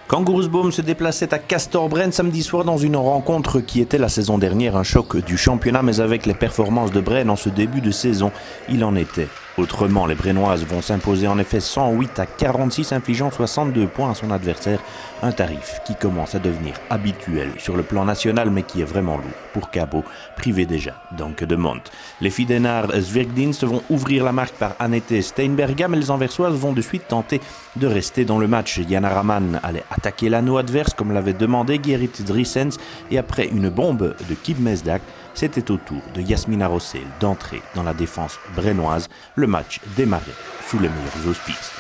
Kangaroosboom se déplaçait à Castor-Brenne samedi soir dans une rencontre qui était la saison dernière un choc du championnat, mais avec les performances de Brenne en ce début de saison, il en était autrement. Les Brennoises vont s'imposer en effet 108-46, infligeant 62 points à son adversaire, un tarif qui commence à devenir habituel sur le plan national, mais qui est vraiment lourd pour Cabo, privé déjà d'Anke de Monte. Les Fidenaar Zwergdienst vont ouvrir la marque par Annette Steinberga, mais les Anversoises vont de suite tenter de rester dans le match. Jana Raman allait attaquer l'anneau adverse comme l'avait demandé Gerrit Drissens, et après une bombe de Kim Mesdag, c'était au tour de Yasmina Rossel d'entrer dans la défense brennoise. Le match démarrait sous les meilleurs auspices.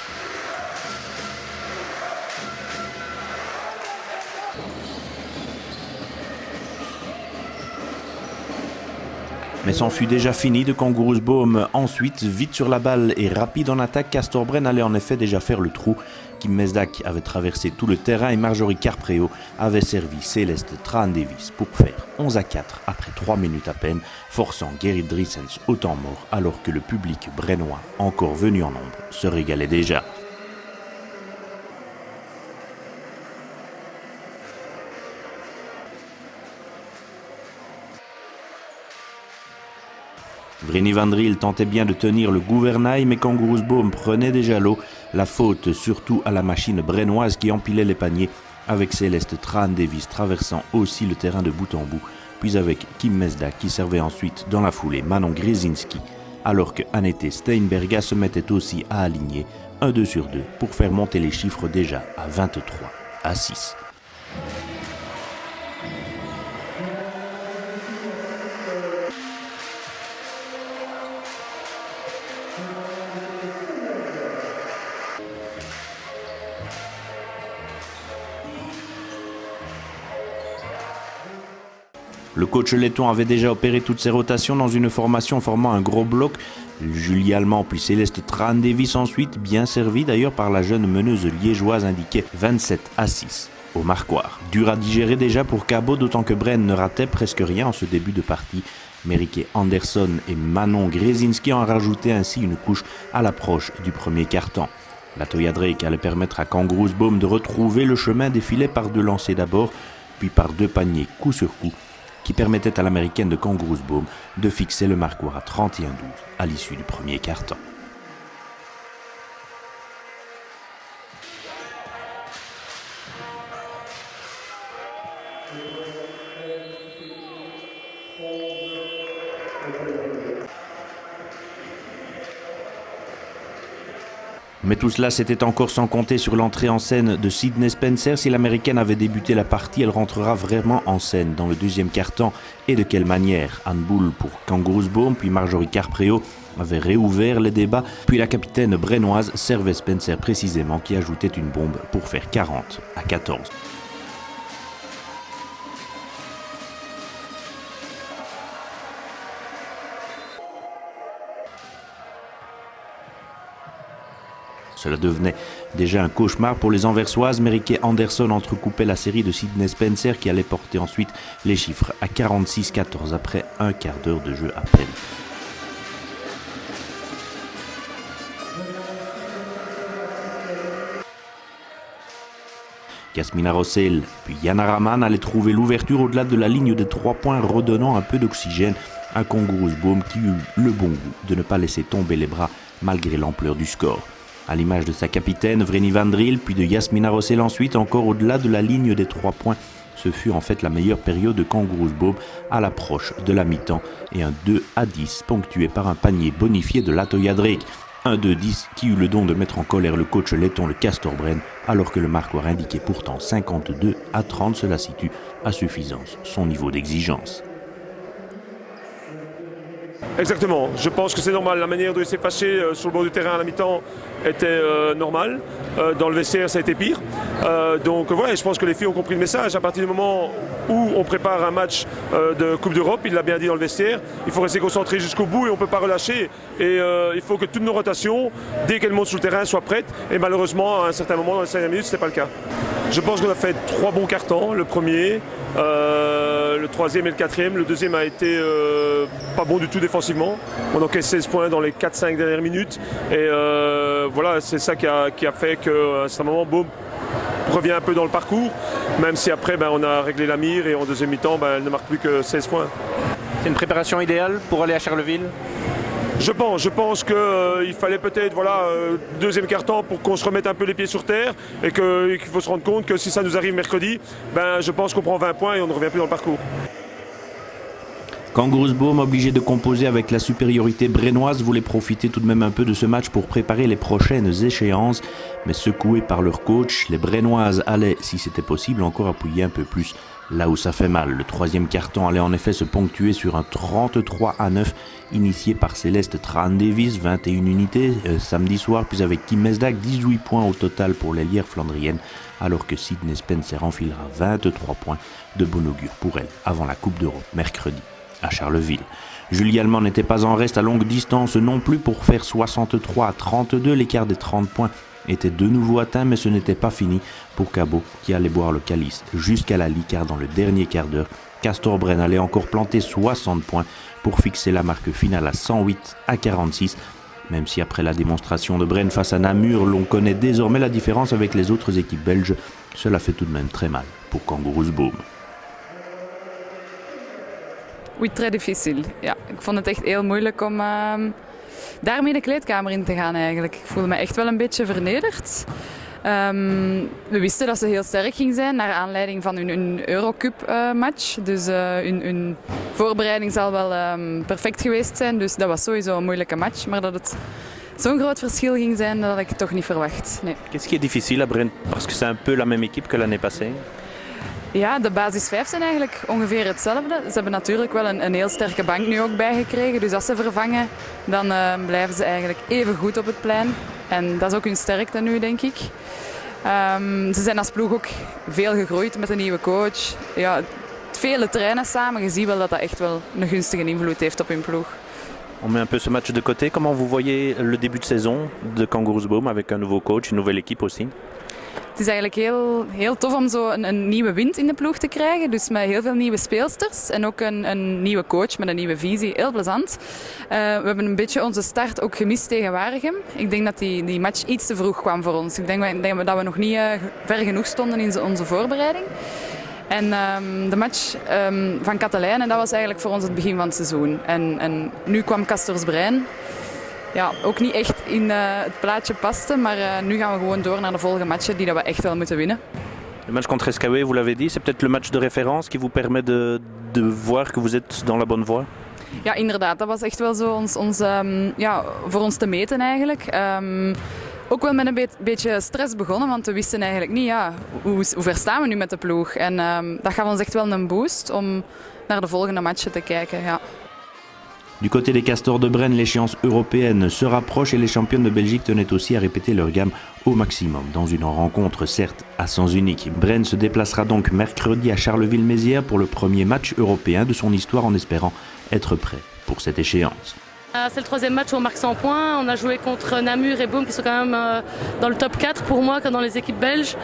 Mais c'en fut déjà fini de Kangaroosboom. Ensuite, vite sur la balle et rapide en attaque, Castor-Brenne allait en effet déjà faire le trou. Kim Mesdag avait traversé tout le terrain et Marjorie Carpreo avait servi Céleste Traan-Davies pour faire 11-4 après 3 minutes à peine, forçant Gerrit Drissens au temps mort alors que le public brennois, encore venu en nombre, se régalait déjà. Vreni van Driel tentait bien de tenir le gouvernail, mais Kangaroosboom prenait déjà l'eau. La faute surtout à la machine brennoise qui empilait les paniers, avec Céleste Traan-Davies traversant aussi le terrain de bout en bout, puis avec Kim Mesdag qui servait ensuite dans la foulée Manon Grzezinski, alors que Annette Steinberga se mettait aussi à aligner 1-2 sur 2 pour faire monter les chiffres déjà à 23-6. Le coach letton avait déjà opéré toutes ses rotations dans une formation formant un gros bloc. Julie Allemand puis Céleste Traan-Davies ensuite, bien servi d'ailleurs par la jeune meneuse liégeoise, indiquait 27-6 au marquoir. Dur à digérer déjà pour Cabo, d'autant que Brenne ne ratait presque rien en ce début de partie. Merieke Anderson et Manon Grzezinski en rajoutaient ainsi une couche à l'approche du premier quart-temps. La Toya Drake allait permettre à Kangaroosboom de retrouver le chemin des filets par 2 lancers d'abord, puis par 2 paniers coup sur coup, qui permettait à l'américaine de Kangaroosboom de fixer le marquoir à 31-12 à l'issue du premier quart-temps. Mais tout cela, c'était encore sans compter sur l'entrée en scène de Sydney Spencer. Si l'américaine avait débuté la partie, elle rentrera vraiment en scène dans le deuxième quart-temps. Et de quelle manière? Anne Bull pour Kangaroosboom, puis Marjorie Carpreo avait réouvert les débats. Puis la capitaine brennoise servait Spencer précisément, qui ajoutait une bombe pour faire 40-14. Cela devenait déjà un cauchemar pour les Anversoises. Merieke Anderson entrecoupait la série de Sydney Spencer qui allait porter ensuite les chiffres à 46-14 après un quart d'heure de jeu à peine. Yasmina Rossel puis Jana Raman allaient trouver l'ouverture au-delà de la ligne des 3 points, redonnant un peu d'oxygène à Kangaroosboom qui eut le bon goût de ne pas laisser tomber les bras malgré l'ampleur du score. À l'image de sa capitaine Vreni van Driel, puis de Yasmina Rossel ensuite, encore au-delà de la ligne des 3 points, ce fut en fait la meilleure période de Kangaroosboom à l'approche de la mi-temps et un 2-10 ponctué par un panier bonifié de la Toya Drake. Un 2-10 qui eut le don de mettre en colère le coach letton, le Castor-Brenne, alors que le marquoir indiquait pourtant 52-30, cela situe à suffisance son niveau d'exigence. Exactement, je pense que c'est normal. La manière de s'effacer sur le bord du terrain à la mi-temps était normale. Dans le vestiaire, ça a été pire. Donc voilà, je pense que les filles ont compris le message. À partir du moment où on prépare un match de Coupe d'Europe, il l'a bien dit dans le vestiaire, il faut rester concentré jusqu'au bout et on ne peut pas relâcher. Et il faut que toutes nos rotations, dès qu'elles montent sur le terrain, soient prêtes. Et malheureusement, à un certain moment, dans les 5 minutes, ce n'était pas le cas. Je pense qu'on a fait 3 bons cartons. Le premier, le troisième et le quatrième. Le deuxième a été pas bon du tout défensivement. On encaisse 16 points dans les 4-5 dernières minutes. Et voilà, c'est ça qui a fait qu'à un certain moment, boum, revient un peu dans le parcours, même si après on a réglé la mire et en deuxième mi-temps elle ne marque plus que 16 points. C'est une préparation idéale pour aller à Charleville? Je pense qu'il fallait peut-être deuxième quart-temps pour qu'on se remette un peu les pieds sur terre et qu'il faut se rendre compte que si ça nous arrive mercredi, je pense qu'on prend 20 points et on ne revient plus dans le parcours. Kangaroosboom, obligé de composer avec la supériorité brennoise, voulait profiter tout de même un peu de ce match pour préparer les prochaines échéances. Mais secoués par leur coach, les brennoises allaient, si c'était possible, encore appuyer un peu plus là où ça fait mal. Le troisième quart-temps allait en effet se ponctuer sur un 33-9 initié par Céleste Tran-Davis, 21 unités samedi soir, puis avec Kim Mesdag, 18 points au total pour l'ailière flandrienne, alors que Sydney Spencer enfilera 23 points de bon augure pour elle avant la Coupe d'Europe mercredi à Charleville. Julie Allemand n'était pas en reste à longue distance non plus pour faire 63-32. L'écart des 30 points était de nouveau atteint, mais ce n'était pas fini pour Cabot qui allait boire le calice jusqu'à la lie, car dans le dernier quart d'heure, Castor-Bren allait encore planter 60 points pour fixer la marque finale à 108-46. Même si après la démonstration de Bren face à Namur, l'on connaît désormais la différence avec les autres équipes belges, cela fait tout de même très mal pour Kangaroosboom. Oei, très difficile. Ja, ik vond het echt heel moeilijk om daarmee de kleedkamer in te gaan eigenlijk. Ik voelde me echt wel een beetje vernederd. We wisten dat ze heel sterk ging zijn naar aanleiding van hun Eurocup match. Dus hun voorbereiding zal wel perfect geweest zijn. Dus dat was sowieso een moeilijke match. Maar dat het zo'n groot verschil ging zijn, dat had ik toch niet verwacht. Nee. Qu'est-ce qui est difficile à Bren? Parce que c'est un peu la même équipe que l'année passée. Ja, de basis 5 zijn eigenlijk ongeveer hetzelfde. Ze hebben natuurlijk wel een heel sterke bank nu ook bijgekregen. Dus als ze vervangen, dan blijven ze eigenlijk even goed op het plein. En dat is ook hun sterkte nu, denk ik. Ze zijn als ploeg ook veel gegroeid met een nieuwe coach. Ja, vele trainen samen. Je ziet wel dat dat echt wel een gunstige invloed heeft op hun ploeg. On met un peu ce match de côté. Comment vous voyez le début de saison de Kangaroosboom avec un nouveau coach, une nouvelle équipe aussi? Het is eigenlijk heel tof om zo een nieuwe wind in de ploeg te krijgen. Dus met heel veel nieuwe speelsters en ook een nieuwe coach met een nieuwe visie. Heel plezant. We hebben een beetje onze start ook gemist tegen Waregem. Ik denk dat die match iets te vroeg kwam voor ons. Ik denk dat we nog niet ver genoeg stonden in onze voorbereiding. En de match van Katelijnen, dat was eigenlijk voor ons het begin van het seizoen. En nu kwam Castor-Bren. Ja, ook niet echt in het plaatje paste, maar nu gaan we gewoon door naar de volgende matchen die dat we echt wel moeten winnen. Le match contre Escaoué, vous l'avez dit, c'est peut-être le match de référence qui vous permet de voir que vous êtes dans la bonne voie? Ja, inderdaad. Dat was echt wel zo voor ons te meten eigenlijk. Ook wel met een beetje stress begonnen, want we wisten eigenlijk niet hoe ver staan we nu met de ploeg. En dat gaf ons echt wel een boost om naar de volgende matchen te kijken. Ja. Du côté des Castors de Bren, l'échéance européenne se rapproche et les championnes de Belgique tenaient aussi à répéter leur gamme au maximum. Dans une rencontre certes à sens unique, Bren se déplacera donc mercredi à Charleville-Mézières pour le premier match européen de son histoire en espérant être prêt pour cette échéance. C'est le troisième match où on marque 100 points. On a joué contre Namur et Boom qui sont quand même dans le top 4 pour moi, comme dans les équipes belges.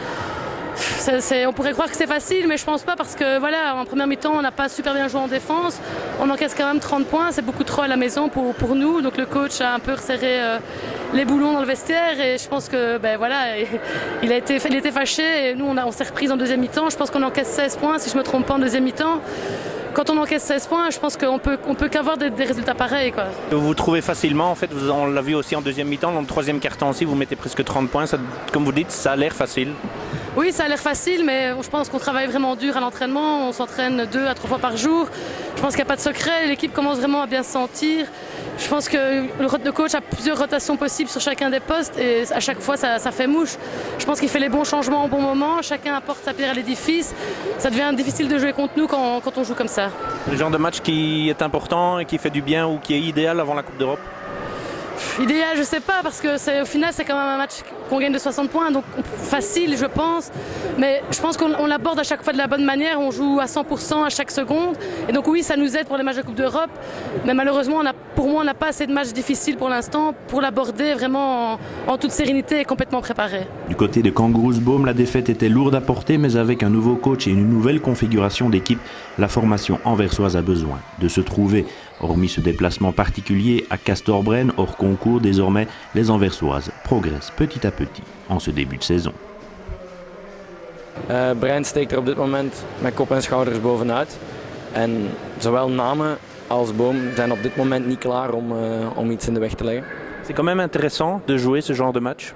On pourrait croire que c'est facile, mais je pense pas parce que voilà, en première mi-temps, on n'a pas super bien joué en défense. On encaisse quand même 30 points, c'est beaucoup trop à la maison pour nous. Donc le coach a un peu resserré les boulons dans le vestiaire et je pense que il était fâché et nous on s'est repris en deuxième mi-temps. Je pense qu'on encaisse 16 points si je me trompe pas en deuxième mi-temps. Quand on encaisse 16 points, je pense qu'on peut qu'avoir des résultats pareils, quoi. Vous trouvez facilement, en fait, on l'a vu aussi en deuxième mi-temps, dans le troisième quart-temps aussi, vous mettez presque 30 points, ça, comme vous dites, ça a l'air facile. Oui, ça a l'air facile, mais je pense qu'on travaille vraiment dur à l'entraînement, on s'entraîne 2 à 3 fois par jour. Je pense qu'il n'y a pas de secret, l'équipe commence vraiment à bien se sentir. Je pense que le coach a plusieurs rotations possibles sur chacun des postes et à chaque fois ça fait mouche. Je pense qu'il fait les bons changements au bon moment, chacun apporte sa pierre à l'édifice. Ça devient difficile de jouer contre nous quand on joue comme ça. Le genre de match qui est important et qui fait du bien ou qui est idéal avant la Coupe d'Europe? Idéal, je sais pas, parce que au final c'est quand même un match qu'on gagne de 60 points, donc facile je pense. Mais je pense qu'on l'aborde à chaque fois de la bonne manière, on joue à 100% à chaque seconde. Et donc oui, ça nous aide pour les matchs de Coupe d'Europe. Mais malheureusement, pour moi, on n'a pas assez de matchs difficiles pour l'instant pour l'aborder vraiment en toute sérénité et complètement préparé. Du côté de Kangaroosboom, la défaite était lourde à porter, mais avec un nouveau coach et une nouvelle configuration d'équipe, la formation anversoise a besoin de se trouver. Hormis ce déplacement particulier à Castor-Bren, hors concours, désormais, les Anversoises progressent petit à petit en ce début de saison. Brijn steekt er op dit moment met kop en schouders bovenuit. En zowel Namen als Boom zijn op dit moment niet klaar om iets in de weg te leggen. C'est quand même intéressant de jouer ce genre de match.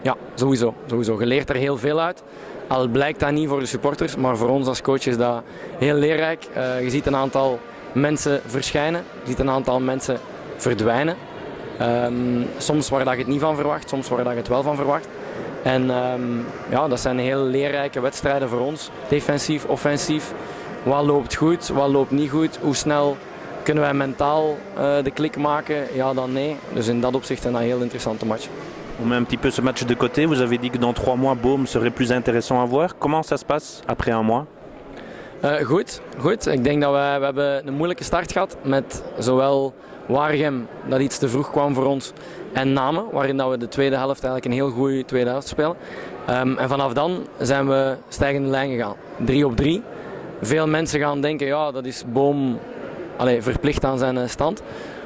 Ja, sowieso. Je leert er heel veel uit. Al blijkt dat niet voor de supporters, maar voor ons als coach is dat heel leerrijk. Je ziet een aantal mensen verschijnen, je ziet een aantal mensen verdwijnen. Soms waar dat je het niet van verwacht, soms waar dat je het wel van verwacht. En ja, dat zijn heel leerrijke wedstrijden voor ons, defensief, offensief. Wat loopt goed, wat loopt niet goed, hoe snel kunnen wij mentaal de klik maken, ja dan nee. Dus in dat opzicht zijn dat heel interessante matchen. On met un petit peu ce match de côté. Vous avez dit que dans 3 mois, Boom serait plus intéressant à voir. Comment ça se passe après un mois? Goed. Ik denk dat we hebben een moeilijke start gehad met zowel Waregem, dat iets te vroeg kwam voor ons, en Namen, waarin dat we de tweede helft eigenlijk een heel goede tweede helft spelen. En vanaf dan zijn we stijgende lijn gegaan. 3 op 3. Veel mensen gaan denken, ja, dat is Boom verplicht aan zijn stand.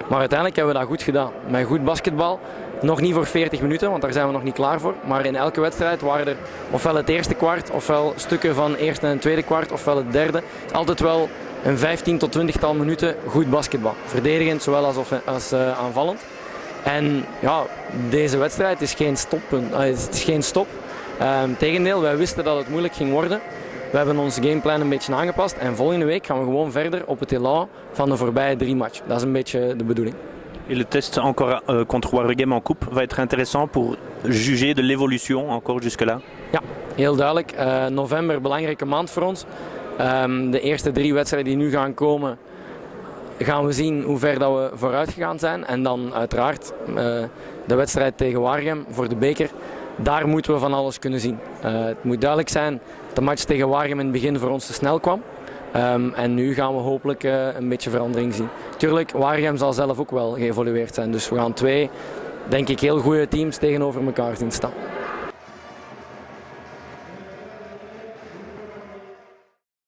Maar uiteindelijk hebben we dat goed gedaan. Met goed basketbal. Nog niet voor 40 minuten, want daar zijn we nog niet klaar voor. Maar in elke wedstrijd waren er ofwel het eerste kwart, ofwel stukken van eerste en tweede kwart, ofwel het derde. Altijd wel een 15 tot 20-tal minuten goed basketbal. Verdedigend zowel als aanvallend. En ja, deze wedstrijd is geen stoppunt. Het is geen stop. Tegendeel, wij wisten dat het moeilijk ging worden. We hebben ons gameplan een beetje aangepast. En volgende week gaan we gewoon verder op het elan van de voorbije 3 matchen. Dat is een beetje de bedoeling. Et le test encore contre Waregem en coupe va être intéressant pour juger de l'évolution encore jusque-là? Ja, heel duidelijk. November, belangrijke maand voor ons. De eerste 3 wedstrijden die nu gaan komen, gaan we zien hoe ver dat we vooruit gegaan zijn. En dan uiteraard de wedstrijd tegen Waregem voor de beker. Daar moeten we van alles kunnen zien. Het moet duidelijk zijn dat de match tegen Waregem in het begin voor ons te snel kwam. En nu gaan we hopelijk een beetje verandering zien. Tuurlijk, Waregem zal zelf ook wel geëvolueerd zijn. Dus we gaan 2, denk ik, heel goede teams tegenover elkaar zien staan.